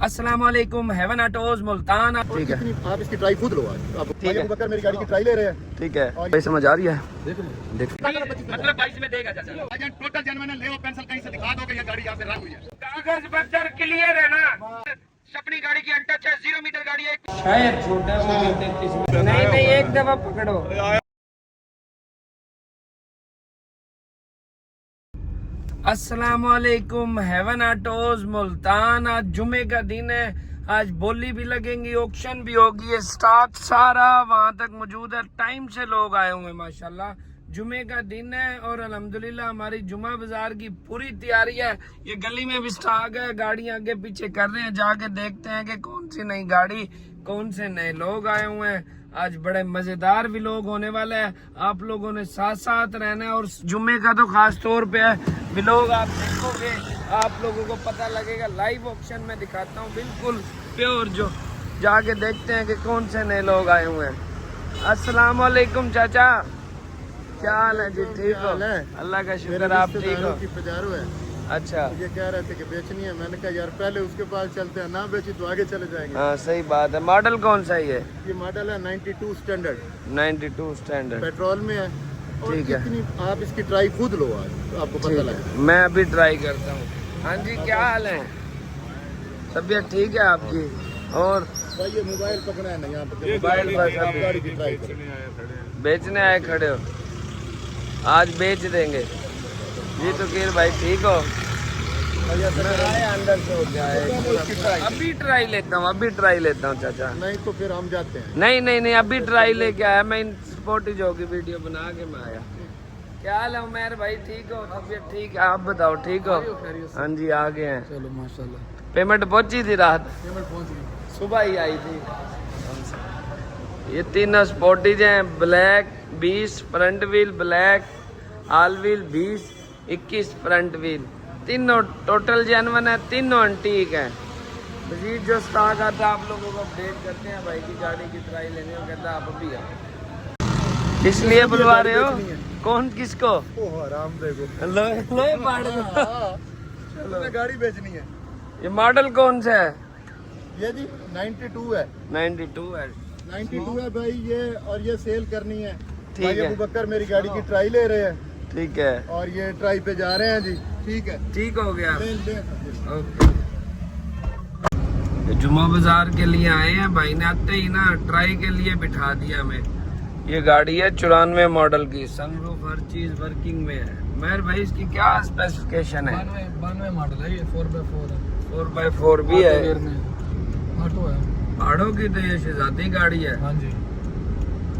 अस्सलाम वालेकुम haven autos Multan. ठीक है, आप इसकी ट्राई खुद लो आज। आप ठीक है, बकर मेरी गाड़ी की ट्राई ले रहे हैं। ठीक है, भाई समझ आ रही है। देख मतलब 22 में देगा चाचा। टोटल जनवन ले पेंसिल कहीं से दिखा दो कि ये गाड़ी यहाँ से रंग हुई है। कागज पत्तर क्लियर है ना। अपनी गाड़ी की अनटच है, 0 मीटर गाड़ी है। शायद छोटा है, 33 नहीं एक दफा पकड़ो। अस्सलाम वालेकुम हेवन ऑटोज मुल्तान। आज जुमे का दिन है, आज बोली भी लगेंगी, ऑक्शन भी होगी, स्टॉक सारा वहां तक मौजूद है। टाइम से लोग आए हुए हैं माशाल्लाह। जुमे का दिन है और अल्हम्दुलिल्लाह हमारी जुमा बाजार की पूरी तैयारी है। ये गली में भी स्टॉक है, गाड़ियां आगे पीछे कर रहे हैं, जाके देखते हैं कि कौन सी नई गाड़ी, कौन से नए लोग आए हुए हैं। आज बड़े मजेदार भी लोग होने वाले हैं, आप लोगों ने साथ साथ रहना है। और जुम्मे का तो खास तौर पे है, व्लॉग आप देखोगे, आप लोगों को पता लगेगा। लाइव ऑप्शन में दिखाता हूँ, बिल्कुल प्योर, जो जाके देखते हैं कि कौन से नए लोग आए हुए हैं। अस्सलाम वालेकुम चाचा, क्या हाल है जी? ठीक हो? अल्लाह का शुक्र, आप ठीक हो? पजारो है। अच्छा, ये कह रहे थे कि बेचनी है, मैंने कहा यार पहले उसके पास चलते हैं, ना बेची तो आगे चले जाएंगे। हाँ सही बात है। मॉडल कौन सा है? ये मॉडल है 92 स्टैंडर्ड। 92 स्टैंडर्ड पेट्रोल में है। ठीक है, आप इसकी ट्राई खुद लो आज, आपको पता लगे। मैं अभी ट्राई करता हूँ। हाँ जी, क्या हाल है? तबीयत ठीक है आपकी? और भाई ये मोबाइल पकड़ा है ना यहाँ पे, मोबाइल पर आप गाड़ी की ट्राई बेचने आए खड़े हो, आज बेच देंगे जी। तो कीर भाई ठीक हो? अंदर से हो गया, अभी ट्राई लेता हूँ, अभी ट्राई लेता हूँ चाचा। नहीं तो फिर हम जाते हैं। नहीं, अभी ट्राई लेके आया मैं। इन स्पोर्टी जो की वीडियो बना के मैं आया। क्या हाल है उमर भाई? ठीक हो? तबीयत ठीक है? आप बताओ, ठीक हो? हाँ जी, आ गए हैं। चलो माशाल्लाह। पेमेंट पहुंची थी रात? पेमेंट पहुंच गई, सुबह ही आई थी। ये तीनों स्पोर्टीज हैं, black 20 front wheel, black all wheel 20, 21 front wheel, तीनों टोटल जेन्युइन है, तीनों एंटीक है। मजीद जो स्टॉक आता है आप लोगों को अपडेट करते हैं। भाई की गाड़ी की ट्राई लेने को कहता है, आप अभी आओ, इसलिए बुलवा रहे हो? कौन, किसको? आराम देखो, चलो गाड़ी बेचनी है। ये मॉडल कौन सा है? ये जी 92 है। 92 है। 92 है भाई ये, और ये सेल करनी है। ठीक भाई है, अबू बकर मेरी गाड़ी की ट्राई ले रहे हैं। ठीक है, और ये ट्राई पे जा रहे हैं जी। ठीक है, ठीक हो गया। ले। ओके, जुमा बाजार के लिए आए हैं। भाई ने आते ही ना ट्राई के लिए बिठा दिया हमें। ये गाड़ी है 94 मॉडल की, सनरूफ हर चीज वर्किंग में है। मेहर भाई इसकी क्या स्पेसिफिकेशन है? 92 मॉडल है ये, 4x4 है। 4x4 भी है, ऑटो है। पहाड़ों की तो ये शहजादी गाड़ी है। हाँ जी,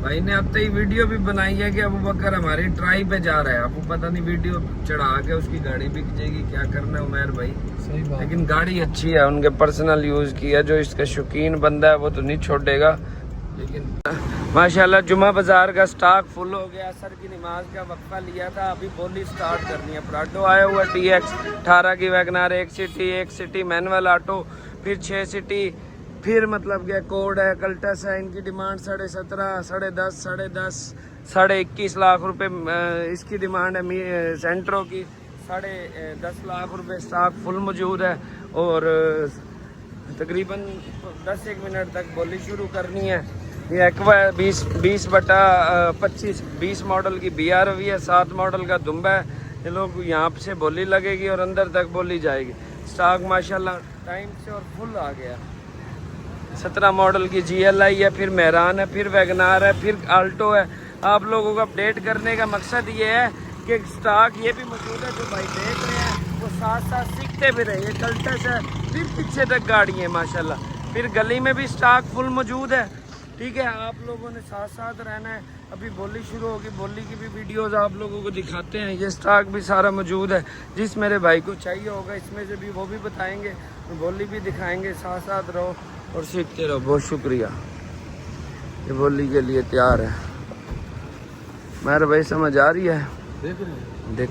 भाई ने अब तो ही वीडियो भी बनाई है कि अबू बकर हमारी ट्राई पे जा रहा है। आपको पता नहीं वीडियो चढ़ा के उसकी गाड़ी बिक जाएगी, क्या करना है उमर भाई। सही बात। लेकिन गाड़ी अच्छी है, उनके पर्सनल यूज की है। जो इसका शौकीन बंदा है वो तो नहीं छोड़ेगा। लेकिन माशाल्लाह जुमा बाजार का स्टॉक फुल हो गया। असर की नमाज का वक्फा लिया था, अभी बोली स्टार्ट करनी है। पराठो आया हुआ TX 18 की वैगनार, 1 सिटी मैनुअल ऑटो, फिर 6 सिटी, फिर मतलब क्या कोड है, कल्टस है। इनकी डिमांड 17.5, 10.5, 21 लाख रुपए इसकी डिमांड है। सेंट्रो की 10.5 लाख रुपए। स्टॉक फुल मौजूद है और तकरीबन 10-1 मिनट तक बोली शुरू करनी है। ये एक्वा 20/25 मॉडल की BRV है, 7 मॉडल का दुम्बा है। ये लोग यहाँ से बोली लगेगी और अंदर तक बोली जाएगी। स्टॉक माशाल्लाह टाइम से और फुल आ गया। 17 मॉडल की GLI है, फिर मेहरान है, फिर वैगनार है, फिर आल्टो है। आप लोगों को अपडेट करने का मकसद ये है कि स्टॉक ये भी मौजूद है, जो भाई देख रहे हैं वो साथ साथ सीखते भी रहे। कल्टस है, फिर पीछे तक गाड़ी है माशाल्लाह। फिर गली में भी स्टॉक फुल मौजूद है। ठीक है, आप लोगों ने साथ साथ रहना है। अभी बोली शुरू होगी, बोली की भी वीडियोस आप लोगों को दिखाते हैं। ये स्टॉक भी सारा मौजूद है, जिस मेरे भाई को चाहिए होगा इसमें से भी वो भी बताएंगे, बोली भी दिखाएंगे। साथ साथ रहो और सीखते रहो। बहुत शुक्रिया। ये बोली के लिए तैयार है। मेरे भाई समझ आ रही है? देख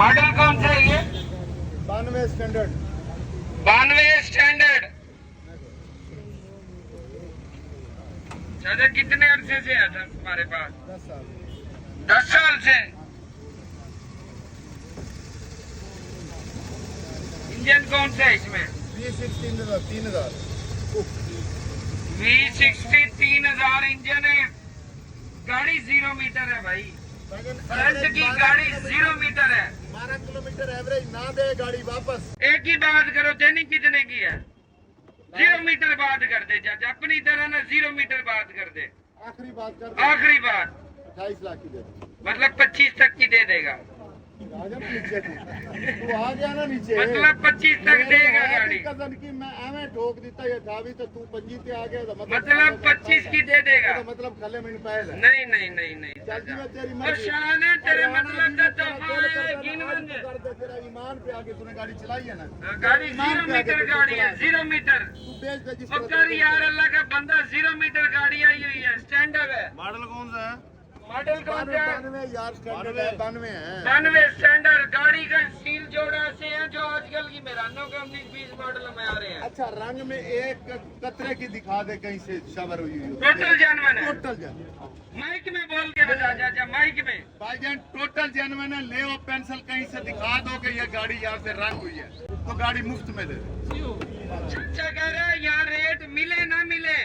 मॉडल कौन सा है ये 92 स्टैंडर्ड 92 स्टैंडर्ड। चाचा कितने अरसे से है था तुम्हारे पास? 10 साल 10 साल से। इंजन कौन सा है इसमें? V60 3000 V60 3000 इंजन है। गाड़ी 0 मीटर है भाई, फ्रंट की गाड़ी 0 मीटर है। 12 किलोमीटर एवरेज ना दे गाड़ी वापस। एक ही बात करो, देनी कितने की है? 0 मीटर बात कर दे चाचा, अपनी तरह ना 0 मीटर बात कर दे। आखिरी बात कर आखिरी बात 28 लाख की दे मतलब 25 तक की दे देगा। आ जा नीचे तू आ गया ना नीचे मतलब 25 तक देगा गाड़ी। कदन की मैं एवं ठोक देता ये ठावी तो तू 25 पे आ गया तो मतलब 25 की दे देगा। तो मतलब खले में पहले नहीं नहीं नहीं नहीं चल जी मैं तेरी और शान है तेरे मतलब का तोहफा है कर गिनवंज। दे तेरा ईमान पे आके तूने गाड़ी चलाई है ना गाड़ी 0 मीटर गाड़ी है, 0 मीटर। तू बेच दे जिस और कर यार अल्लाह का बंदा 0 मीटर गाड़ी आई हुई है, स्टैंडर्ड है। मॉडल कौन सा है? मॉडल कौन सा है? 92 यार स्टैंडर्ड है 92 है 92 स्टैंडर्ड। गाड़ी का सील जोड़ा से है जो आजकल की मेरानो का 19-20 मॉडल में आ रहे हैं। अच्छा रंग में एक कतरे की दिखा दे कहीं से शबर हुई हुई टोटल जेन्युइन है। टोटल जन माइक में बोल के बता चाचा, माइक में। भाईजान टोटल जेन्युइन है। ले वो पेंसिल कहीं से दिखा दो कि ये गाड़ी यहाँ से रंग हुई है तो गाड़ी मुफ्त में दे दे। चाचा कह रहा है यहाँ रेट मिले ना मिले,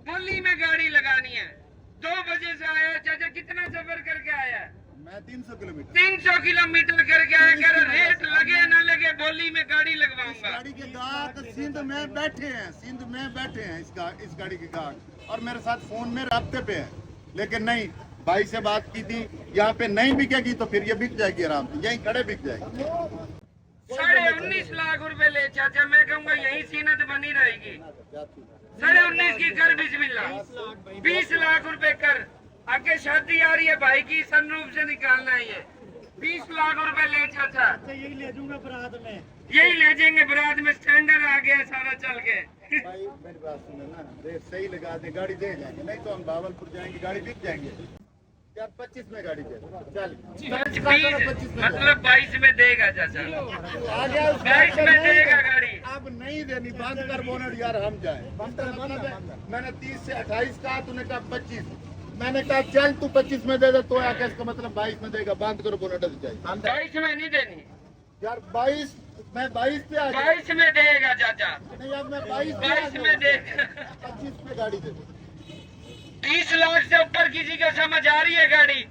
बोली में गाड़ी लगानी है। 2 बजे से आया चाचा, कितना सफर करके आया? मैं 300 किलोमीटर 300 किलोमीटर करके आया। कह रहा रेट लगे ना लगे बोली में गाड़ी लगवाऊंगा। गाड़ी के गाहक सिंध में बैठे हैं इस गाड़ी के गाहक और मेरे साथ फोन में राब्ते पे है। लेकिन नहीं भाई से बात की थी, यहाँ पे नहीं बिकेगी तो फिर ये बिक जाएगी आराम से, यहीं खड़े बिक जाएगी। 19.5 लाख रुपए ले चाचा, मैं कहूँगा यही सीनत बनी रहेगी। 19.5 की कर बिस्मिल्लाह, 20 लाख रुपए कर। आगे शादी आ रही है भाई की, सनरूफ से निकालना है ये। 20 लाख रुपए ले चाचा, यही ले जाऊंगा बारात में। यही ले जाएंगे बारात में। स्टैंडर्ड आ गया सारा चल के। भाई मेरी बात सुनो ना, रेट सही लगा दे गाड़ी दे जाएंगे, नहीं तो हम भावलपुर जाएंगे गाड़ी बिक जाएंगे। यार 25 में गाड़ी दे चल 25 मतलब 22 में देगा चाचा, आ गया 22 में देगा गाड़ी। अब नहीं देनी, बंद कर बोनट यार हम जाए। मैंने 30 से 28 कहा, तूने कहा 25। मैंने कहा चल तू 25 में दे दे तो आके इसका मतलब 22 में देगा। बंद करो बोनट जाए। 22 में नहीं देनी यार 22 मैं 22 पे आ गया। 22 में देगा चाचा, नहीं अब मैं 22 में देगा। 25 पे गाड़ी दे दे। 20 लाख से ऊपर किसी का समझ आ रही है गाड़ी?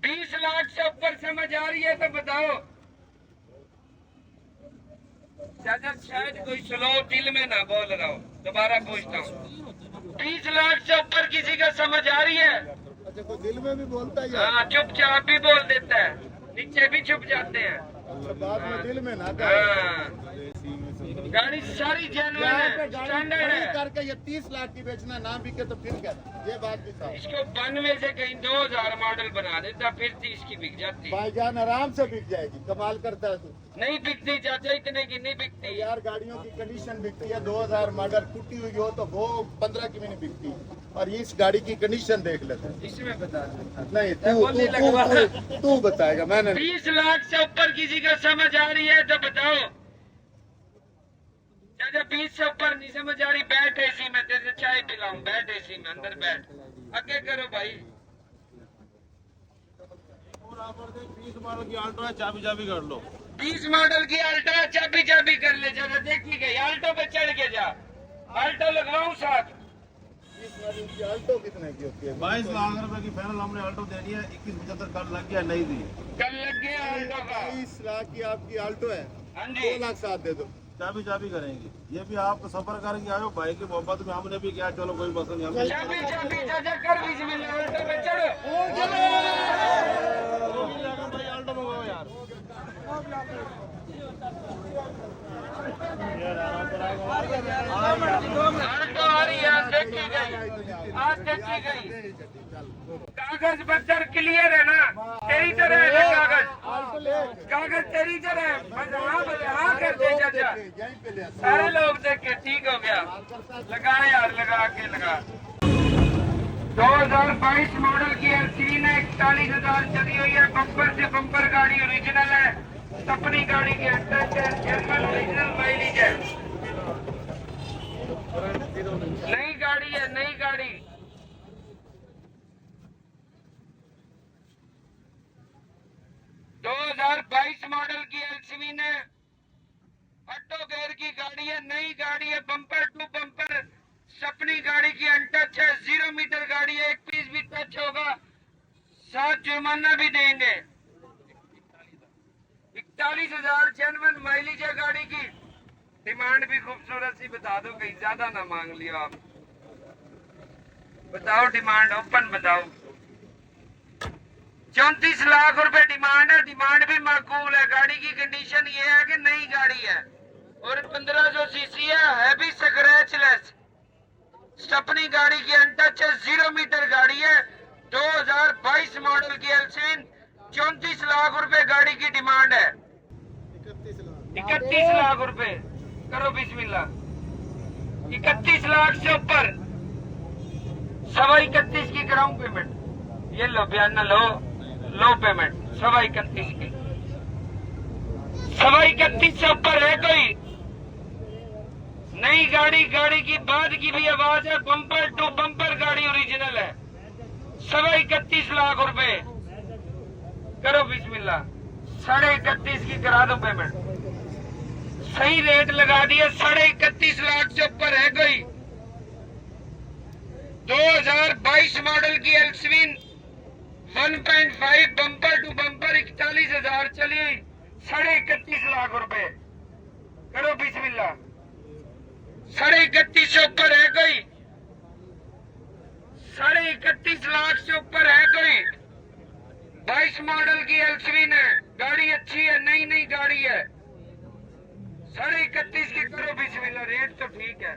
20 लाख से ऊपर समझ आ रही है तो बताओ चाचा। शायद कोई स्लो दिल में ना बोल रहा हो, दोबारा पूछता हूँ। 20 लाख से ऊपर किसी का समझ आ रही है? अच्छा कोई दिल में भी बोलता है यार? हाँ, चुपचाप भी बोल देता है, नीचे भी छुप जाते हैं। अच्छा बाद में दिल में ना कर। हाँ, गाड़ी सारी जेन्युइन है, स्टैंडर्ड है। करके ये 30 लाख की बेचना ना बिके तो फिर क्या? ये बात भी था। इसको 92 से कहीं 2000 मॉडल बना देता, फिर 30 की बिक जाती। भाईजान आराम से बिक जाएगी, कमाल करता है तू। नहीं बिकती चाचा, इतने की नहीं बिकती यार गाड़ियों की कंडीशन बिकती है। 2000 मॉडल टूटी हुई हो तो वो 15 की भी नहीं बिकती। और इस गाड़ी की कंडीशन देख लेते हैं। इसमें बता नहीं तू बताएगा, मैंने 20 लाख से ऊपर किसी का समझ आ रही है तो बताओ चाचा। 20 से ऊपर नहीं समझ आ रही, बैठ एसी में, तेरे चाय पिलाऊं, बैठ एसी में, अंदर बैठ। आगे करो भाई। 20 मॉडल की अल्टो है, चाबी चाबी कर लो। 20 मॉडल की अल्टो चाबी चाबी कर ले चाचा। देखी गई, अल्टो पे चढ़ के जा, अल्टो लगवाऊं साथ। आल्टो कितने की होती है? 22 लाख रुपए की फाइनल हमने आल्टो देनी है। 2175 कल लग गया, नहीं दी। कल लग गया आल्टो का। 22 लाख की आपकी आल्टो है, हाँ 2 जी। लाख साथ दे दो। चाबी करेंगे। ये भी आप सफर करके आयो, भाई की मोहब्बत में हमने भी किया। चलो कोई मसला नहीं, हम चाबी चाचा कर बीच में आल्टो पे चढ़ो। भाई आल्टो मंगाओ यार। आल्टो आ रही है, आज देखी गई, आज देखी गई। कागज पत्थर क्लियर है ना? तेरी तरह है ना कागज तेरी तरह है। हाँ कर दे चाचा, यहीं पे ले सारे लोग देख के ठीक हो गया। लगा यार, लगा के लगा। 2022 मॉडल की एलसीडी ने 41,000 चली हुई है। बम्पर से बम्पर गाड़ी ओरिजिनल है। अपनी गाड़ी की जर्मन ओरिजिनल माइलेज है। नई गाड़ी है, नई गाड़ी। दो 2022 मॉडल की एलसीवी ने ऑटो गेयर की गाड़ी है, नई गाड़ी है, बम्पर टू बम्पर। अपनी गाड़ी की अनटच है, 0 मीटर गाड़ी है। एक पीस भी टच होगा, साथ जुर्माना भी देंगे। 41,000 जेन्युइन माइलेज है गाड़ी की। डिमांड भी खूबसूरत सी बता दो, कहीं ज्यादा ना मांग लियो आप। बताओ डिमांड, ओपन बताओ। 34 लाख रुपए डिमांड है। डिमांड भी माकूल है। गाड़ी की कंडीशन ये है कि नई गाड़ी है और 1500 सीसी है भी स्क्रैचलेस। अपनी गाड़ी की अनटच है, 0 मीटर गाड़ी है। 2022 मॉडल की एलसीवी, 34 लाख रुपए गाड़ी की डिमांड है। 31 लाख रुपए करो बिस्मिल्लाह। 31 लाख से ऊपर 31.25 की कराऊं पेमेंट। ये लो बयाना, लो पेमेंट 31.25 की। 31.25 से ऊपर है कोई? नई गाड़ी, गाड़ी की बाद की भी आवाज है। बम्पर टू बम्पर गाड़ी ओरिजिनल है। 31.25 लाख रुपए करो बिस्मिल्लाह। 31.5 की करा दो पेमेंट। सही रेट लगा दिया। 31.5 लाख से ऊपर है कोई? 2022 मॉडल की एलसीवी 1.5 बम्पर टू बम्पर 41,000 चली हुई। 31.5 लाख रुपए करो बिस्मिल्लाह। 31.5 से ऊपर है कोई? 31.5 लाख से ऊपर है कोई? 22 मॉडल की एलसीवी है। गाड़ी अच्छी है, नई नई गाड़ी है। 31.5 की करो बिस्मिल्लाह। रेट तो ठीक है,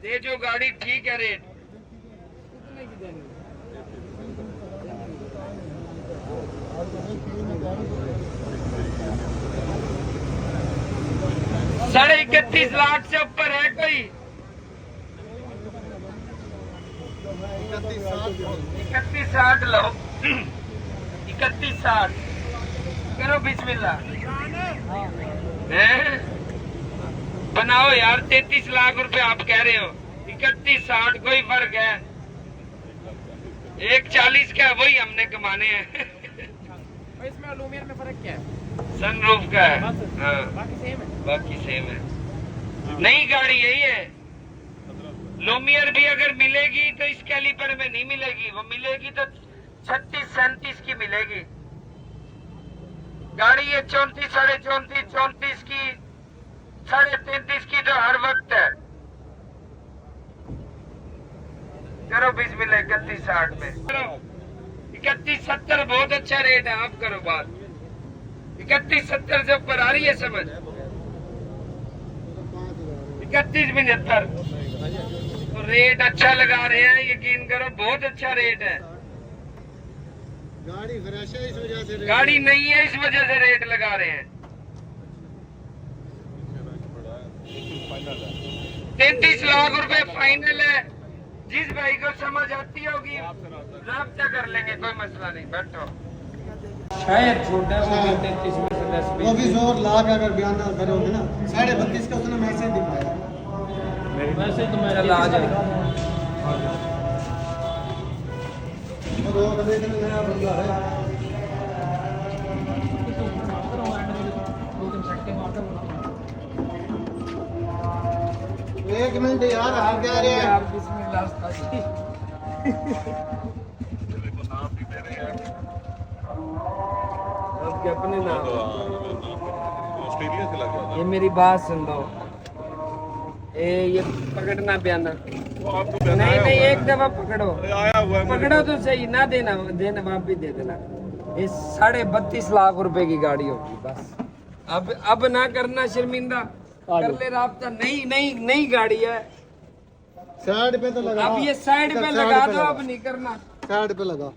दे जो गाड़ी ठीक है। रेट साढ़े 31 लाख से ऊपर है कोई? 31,60 लो। 31,60 करो बिस्मिल्लाह। बनाओ यार। 33 लाख रुपए आप कह रहे हो, 31,60 कोई फर्क है? 140 का वही हमने कमाने हैं। इसमें लूमियर में फर्क क्या है? सनरूफ का है, हाँ बाकी सेम है। बाकी सेम है। नई गाड़ी यही है। लूमियर भी अगर मिलेगी तो इस कैलिपर में नहीं मिलेगी। वो मिलेगी तो 36-37 की मिलेगी। गाड़ी ये 34, 34.5, 34 की, 33.5 की तो हर वक्त है। करो बिस्मिल्लाह। 31,60 में करो। 31,70 बहुत अच्छा रेट है। आप करो बात। 31,70 से ऊपर आ रही है समझ? 31,75 तो रेट अच्छा लगा रहे हैं, यकीन करो बहुत अच्छा रेट है। गाड़ी फ्रेश है, इस वजह से गाड़ी नहीं है, इस वजह से रेट लगा रहे हैं। 33 लाख रुपए फाइनल है। जिस भाई को समझ आती होगी राब्ता कर लेंगे, कोई मसला नहीं। बैठो। शायद छोटा हो 33 में से 10 वो भी 100 लाख अगर बयान करोगे ना, 32.5 का उसने मैसेज दिखाया। वैसे तो मैं चल आ जाए। और वो कभी इतना नया बंदा है। एक मिनट यार, आप क्या रहे हैं? बिस्मिल्लाह। आपके अपने नाम। ऑस्ट्रेलिया से लग गया ये मेरी बात सुन लो, ये पकड़ना पियाना नहीं नहीं, एक दफा पकड़ो, आया हुआ है पकड़ो तो सही, ना देना देना वापिस दे देना। ये 32.5 लाख रुपए की गाड़ी होगी बस। अब ना करना शर्मिंदा, कर ले राब्ता। नई नई नई गाड़ी है, साइड पे तो लगा, अब ये साइड पे लगा दो, अब नहीं करना। साइड पे लगा।